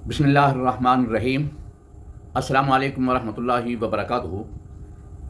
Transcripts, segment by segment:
بسم اللہ الرحمن الرحیم۔ السلام علیکم ورحمۃ اللہ وبرکاتہ۔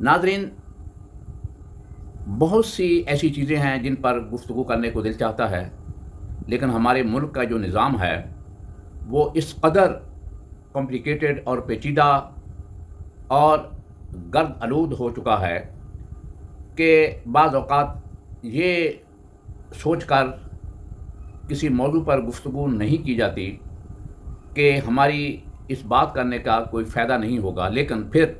ناظرین، بہت سی ایسی چیزیں ہیں جن پر گفتگو کرنے کو دل چاہتا ہے، لیکن ہمارے ملک کا جو نظام ہے وہ اس قدر کمپلیکیٹڈ اور پیچیدہ اور گرد آلود ہو چکا ہے کہ بعض اوقات یہ سوچ کر کسی موضوع پر گفتگو نہیں کی جاتی کہ ہماری اس بات کرنے کا کوئی فائدہ نہیں ہوگا، لیکن پھر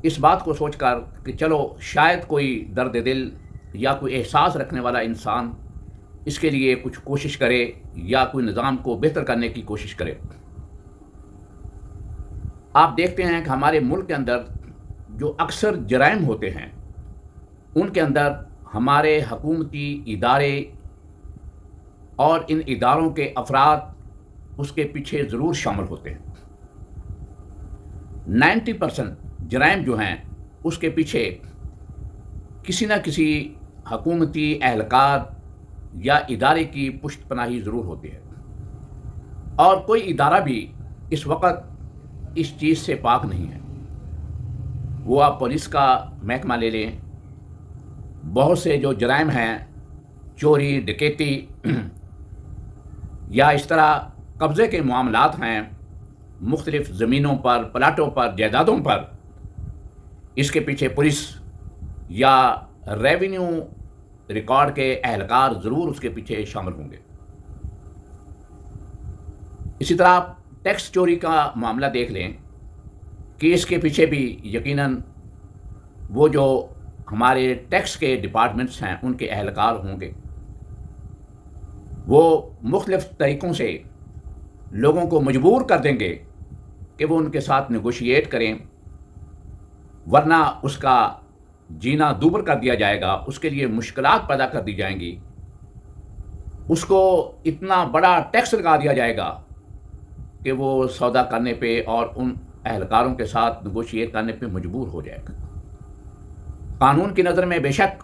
اس بات کو سوچ کر کہ چلو شاید کوئی درد دل یا کوئی احساس رکھنے والا انسان اس کے لیے کچھ کوشش کرے یا کوئی نظام کو بہتر کرنے کی کوشش کرے۔ آپ دیکھتے ہیں کہ ہمارے ملک کے اندر جو اکثر جرائم ہوتے ہیں ان کے اندر ہمارے حکومتی ادارے اور ان اداروں کے افراد اس کے پیچھے ضرور شامل ہوتے ہیں۔ 90% جرائم جو ہیں اس کے پیچھے کسی نہ کسی حکومتی اہلکار یا ادارے کی پشت پناہی ضرور ہوتی ہے، اور کوئی ادارہ بھی اس وقت اس چیز سے پاک نہیں ہے۔ وہ آپ پولیس کا محکمہ لے لیں، بہت سے جو جرائم ہیں، چوری ڈکیتی یا اس طرح قبضے کے معاملات ہیں مختلف زمینوں پر، پلاٹوں پر، جائیدادوں پر، اس کے پیچھے پولیس یا ریونیو ریکارڈ کے اہلکار ضرور اس کے پیچھے شامل ہوں گے۔ اسی طرح آپ ٹیکس چوری کا معاملہ دیکھ لیں کہ اس کے پیچھے بھی یقیناً وہ جو ہمارے ٹیکس کے ڈپارٹمنٹس ہیں ان کے اہلکار ہوں گے۔ وہ مختلف طریقوں سے لوگوں کو مجبور کر دیں گے کہ وہ ان کے ساتھ نیگوشیٹ کریں، ورنہ اس کا جینا دوبر کر دیا جائے گا، اس کے لیے مشکلات پیدا کر دی جائیں گی، اس کو اتنا بڑا ٹیکس لگا دیا جائے گا کہ وہ سودا کرنے پہ اور ان اہلکاروں کے ساتھ نیگوشیٹ کرنے پہ مجبور ہو جائے گا۔ قانون کی نظر میں بے شک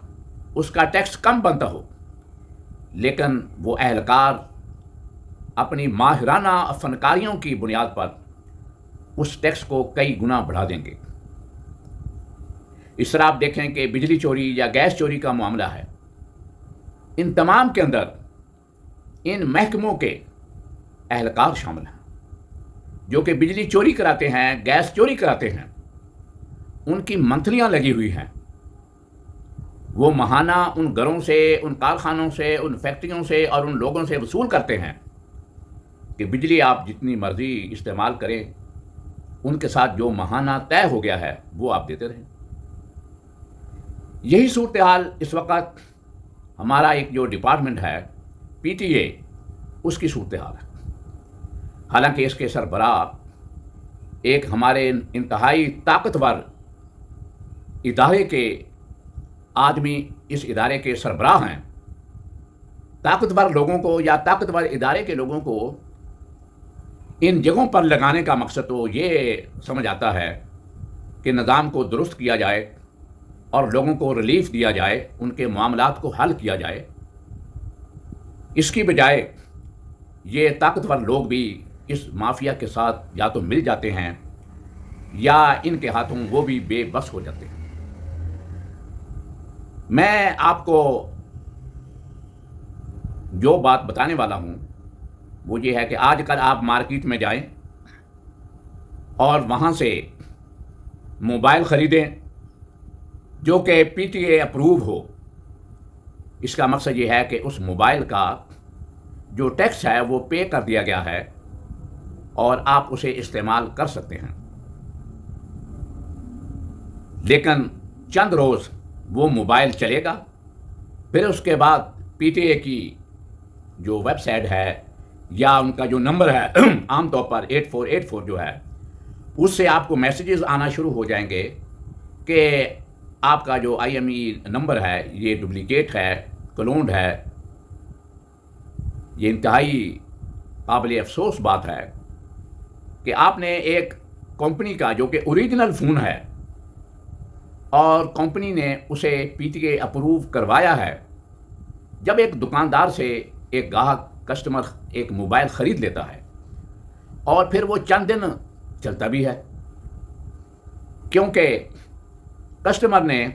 اس کا ٹیکس کم بنتا ہو، لیکن وہ اہلکار اپنی ماہرانہ فنکاریوں کی بنیاد پر اس ٹیکس کو کئی گنا بڑھا دیں گے۔ اس طرح آپ دیکھیں کہ بجلی چوری یا گیس چوری کا معاملہ ہے، ان تمام کے اندر ان محکموں کے اہلکار شامل ہیں جو کہ بجلی چوری کراتے ہیں، گیس چوری کراتے ہیں، ان کی منتھلیاں لگی ہوئی ہیں۔ وہ ماہانہ ان گھروں سے، ان کارخانوں سے، ان فیکٹریوں سے اور ان لوگوں سے وصول کرتے ہیں کہ بجلی آپ جتنی مرضی استعمال کریں، ان کے ساتھ جو ماہانہ طے ہو گیا ہے وہ آپ دیتے رہیں۔ یہی صورتحال اس وقت ہمارا ایک جو ڈپارٹمنٹ ہے پی ٹی اے، اس کی صورتحال ہے۔ حالانکہ اس کے سربراہ ایک ہمارے انتہائی طاقتور ادارے کے آدمی اس ادارے کے سربراہ ہیں۔ طاقتور لوگوں کو یا طاقتور ادارے کے لوگوں کو ان جگہوں پر لگانے کا مقصد تو یہ سمجھ آتا ہے کہ نظام کو درست کیا جائے اور لوگوں کو ریلیف دیا جائے، ان کے معاملات کو حل کیا جائے۔ اس کی بجائے یہ طاقتور لوگ بھی اس مافیا کے ساتھ یا تو مل جاتے ہیں یا ان کے ہاتھوں وہ بھی بے بس ہو جاتے ہیں۔ میں آپ کو جو بات بتانے والا ہوں وہ یہ ہے کہ آج کل آپ مارکیٹ میں جائیں اور وہاں سے موبائل خریدیں جو کہ پی ٹی اے اپروو ہو۔ اس کا مقصد یہ ہے کہ اس موبائل کا جو ٹیکس ہے وہ پے کر دیا گیا ہے اور آپ اسے استعمال کر سکتے ہیں، لیکن چند روز وہ موبائل چلے گا، پھر اس کے بعد پی ٹی اے کی جو ویب سائٹ ہے یا ان کا جو نمبر ہے عام طور پر 8484 جو ہے، اس سے آپ کو میسیجز آنا شروع ہو جائیں گے کہ آپ کا جو آئی ایم ای نمبر ہے یہ ڈپلیکیٹ ہے، کلونڈ ہے۔ یہ انتہائی قابل افسوس بات ہے کہ آپ نے ایک کمپنی کا جو کہ اوریجنل فون ہے اور کمپنی نے اسے پی ٹی اے اپروو کروایا ہے، جب ایک دکاندار سے ایک گاہک کسٹمر ایک موبائل خرید لیتا ہے اور پھر وہ چند دن چلتا بھی ہے، کیونکہ کسٹمر نے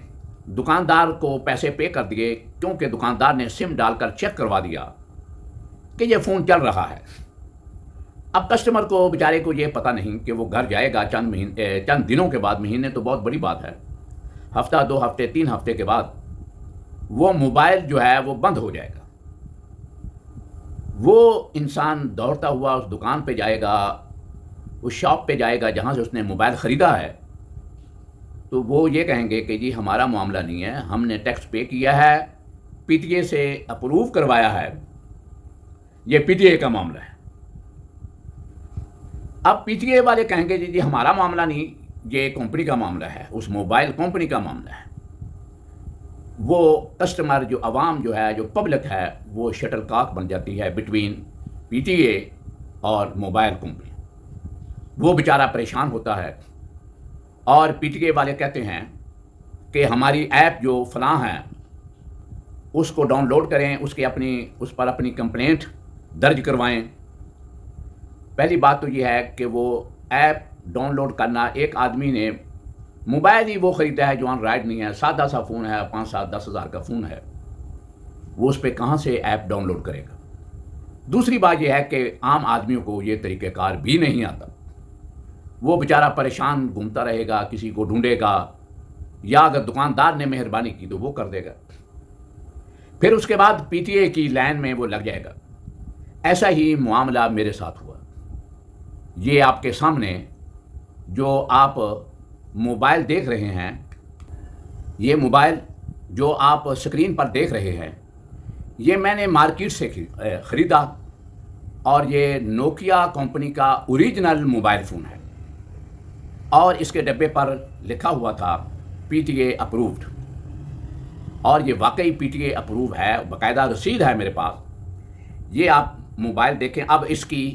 دکاندار کو پیسے پے کر دیے، کیونکہ دکاندار نے سم ڈال کر چیک کروا دیا کہ یہ فون چل رہا ہے۔ اب کسٹمر کو بیچارے کو یہ پتہ نہیں کہ وہ گھر جائے گا چند دنوں کے بعد، مہینے تو بہت بڑی بات ہے، ہفتہ 2 ہفتے 3 ہفتے کے بعد وہ موبائل جو ہے وہ بند ہو جائے گا۔ وہ انسان دوڑتا ہوا اس دکان پہ جائے گا، اس شاپ پہ جائے گا جہاں سے اس نے موبائل خریدا ہے، تو وہ یہ کہیں گے کہ جی ہمارا معاملہ نہیں ہے، ہم نے ٹیکس پے کیا ہے، پی ٹی اے سے اپروو کروایا ہے، یہ پی ٹی اے کا معاملہ ہے۔ اب پی ٹی اے والے کہیں گے جی ہمارا معاملہ نہیں، یہ کمپنی کا معاملہ ہے، اس موبائل کمپنی کا معاملہ ہے۔ وہ کسٹمر جو عوام جو ہے، جو پبلک ہے، وہ شٹل کاک بن جاتی ہے بٹوین پی ٹی اے اور موبائل کمپنی۔ وہ بیچارہ پریشان ہوتا ہے، اور پی ٹی اے والے کہتے ہیں کہ ہماری ایپ جو فلاں ہے اس کو ڈاؤن لوڈ کریں، اس پر اپنی کمپلینٹ درج کروائیں۔ پہلی بات تو یہ ہے کہ وہ ایپ ڈاؤن لوڈ کرنا، ایک آدمی نے موبائل ہی وہ خریدا ہے جو اینڈرائڈ نہیں ہے، سادہ سا فون ہے، 5-7-10 ہزار کا فون ہے، وہ اس پہ کہاں سے ایپ ڈاؤن لوڈ کرے گا؟ دوسری بات یہ ہے کہ عام آدمیوں کو یہ طریقہ کار بھی نہیں آتا، وہ بیچارہ پریشان گھومتا رہے گا، کسی کو ڈھونڈے گا، یا اگر دکاندار نے مہربانی کی تو وہ کر دے گا، پھر اس کے بعد پی ٹی اے کی لائن میں وہ لگ جائے گا۔ ایسا ہی معاملہ میرے ساتھ ہوا۔ یہ آپ کے سامنے جو آپ موبائل دیکھ رہے ہیں، یہ موبائل جو آپ اسکرین پر دیکھ رہے ہیں، یہ میں نے مارکیٹ سے خریدا، اور یہ نوکیا کمپنی کا اوریجنل موبائل فون ہے، اور اس کے ڈبے پر لکھا ہوا تھا پی ٹی اے اپرووڈ، اور یہ واقعی پی ٹی اے اپروو ہے، باقاعدہ رسید ہے میرے پاس۔ یہ آپ موبائل دیکھیں۔ اب اس کی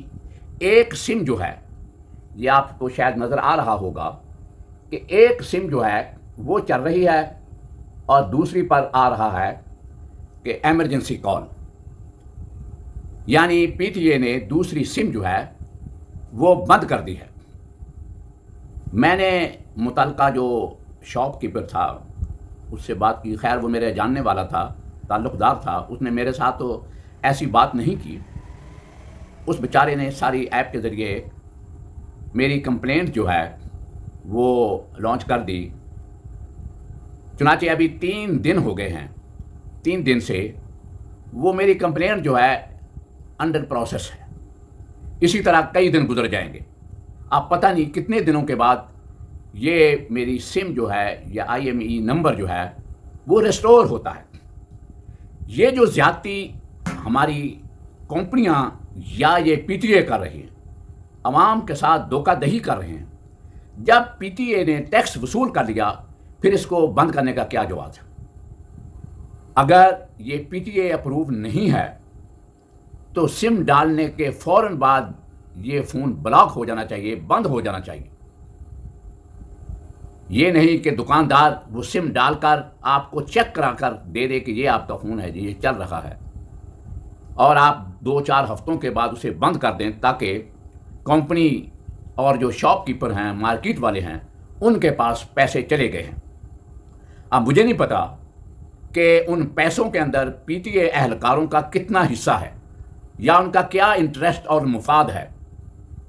ایک سم جو ہے، یہ آپ کو شاید نظر آ رہا ہوگا کہ ایک سم جو ہے وہ چل رہی ہے، اور دوسری پر آ رہا ہے کہ ایمرجنسی کال، یعنی پی ٹی اے نے دوسری سم جو ہے وہ بند کر دی ہے۔ میں نے متعلقہ جو شاپ کیپر تھا اس سے بات کی، خیر وہ میرے جاننے والا تھا، تعلق دار تھا، اس نے میرے ساتھ تو ایسی بات نہیں کی۔ اس بیچارے نے ساری ایپ کے ذریعے میری کمپلینٹ جو ہے وہ لانچ کر دی۔ چنانچہ ابھی 3 دن ہو گئے ہیں، 3 دن سے وہ میری کمپلینٹ جو ہے انڈر پروسیس ہے۔ اسی طرح کئی دن گزر جائیں گے، آپ پتہ نہیں کتنے دنوں کے بعد یہ میری سم جو ہے یا آئی ایم ای نمبر جو ہے وہ ریسٹور ہوتا ہے۔ یہ جو زیادتی ہماری کمپنیاں یا یہ پی ٹی اے کر رہی ہیں، عوام کے ساتھ دھوکہ دہی کر رہے ہیں، جب پی ٹی اے نے ٹیکس وصول کر لیا پھر اس کو بند کرنے کا کیا جواز ہے؟ اگر یہ پی ٹی اے اپروو نہیں ہے تو سم ڈالنے کے فوراً بعد یہ فون بلاک ہو جانا چاہیے، بند ہو جانا چاہیے۔ یہ نہیں کہ دکاندار وہ سم ڈال کر آپ کو چیک کرا کر دے دے کہ یہ آپ کا فون ہے جی، یہ چل رہا ہے، اور آپ 2-4 ہفتوں کے بعد اسے بند کر دیں، تاکہ کمپنی اور جو شاپ کیپر ہیں، مارکیٹ والے ہیں، ان کے پاس پیسے چلے گئے ہیں۔ اب مجھے نہیں پتا کہ ان پیسوں کے اندر پی ٹی اے اہلکاروں کا کتنا حصہ ہے، یا ان کا کیا انٹرسٹ اور مفاد ہے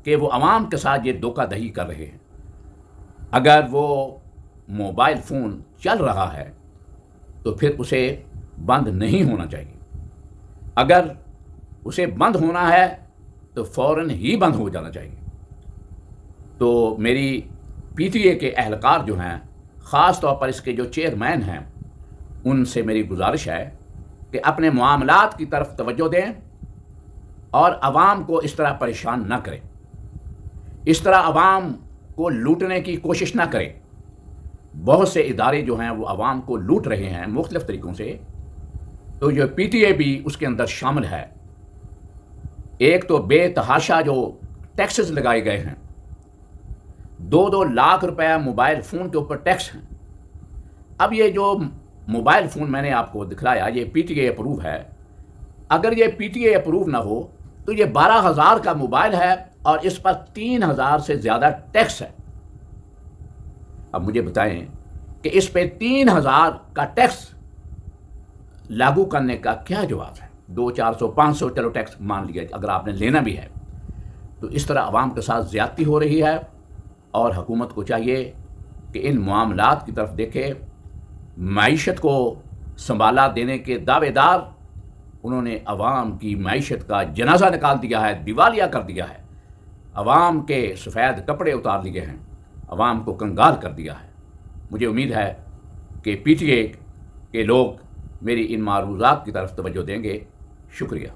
کہ وہ عوام کے ساتھ یہ دھوکہ دہی کر رہے ہیں۔ اگر وہ موبائل فون چل رہا ہے تو پھر اسے بند نہیں ہونا چاہیے، اگر اسے بند ہونا ہے تو فوراً ہی بند ہو جانا چاہیے۔ تو میری پی ٹی اے کے اہلکار جو ہیں، خاص طور پر اس کے جو چیئرمین ہیں، ان سے میری گزارش ہے کہ اپنے معاملات کی طرف توجہ دیں اور عوام کو اس طرح پریشان نہ کریں، اس طرح عوام کو لوٹنے کی کوشش نہ کریں۔ بہت سے ادارے جو ہیں وہ عوام کو لوٹ رہے ہیں مختلف طریقوں سے، تو یہ پی ٹی اے بھی اس کے اندر شامل ہے۔ ایک تو بے تحاشا جو ٹیکسز لگائے گئے ہیں، 2-2 لاکھ روپے موبائل فون کے اوپر ٹیکس ہیں۔ اب یہ جو موبائل فون میں نے آپ کو دکھلایا، یہ پی ٹی اے اپروو ہے۔ اگر یہ پی ٹی اے اپروو نہ ہو تو یہ 12,000 کا موبائل ہے، اور اس پر 3000 سے زیادہ ٹیکس ہے۔ اب مجھے بتائیں کہ اس پہ 3000 کا ٹیکس لاگو کرنے کا کیا جواز ہے؟ 200 400 500 چلو ٹیکس مان لیا اگر آپ نے لینا بھی ہے، تو اس طرح عوام کے ساتھ زیادتی ہو رہی ہے، اور حکومت کو چاہیے کہ ان معاملات کی طرف دیکھے۔ معیشت کو سنبھالا دینے کے دعوے دار، انہوں نے عوام کی معیشت کا جنازہ نکال دیا ہے، دیوالیہ کر دیا ہے، عوام کے سفید کپڑے اتار لیے ہیں، عوام کو کنگال کر دیا ہے۔ مجھے امید ہے کہ پی ٹی اے کے لوگ میری ان معروضات کی طرف توجہ دیں گے۔ شکریہ۔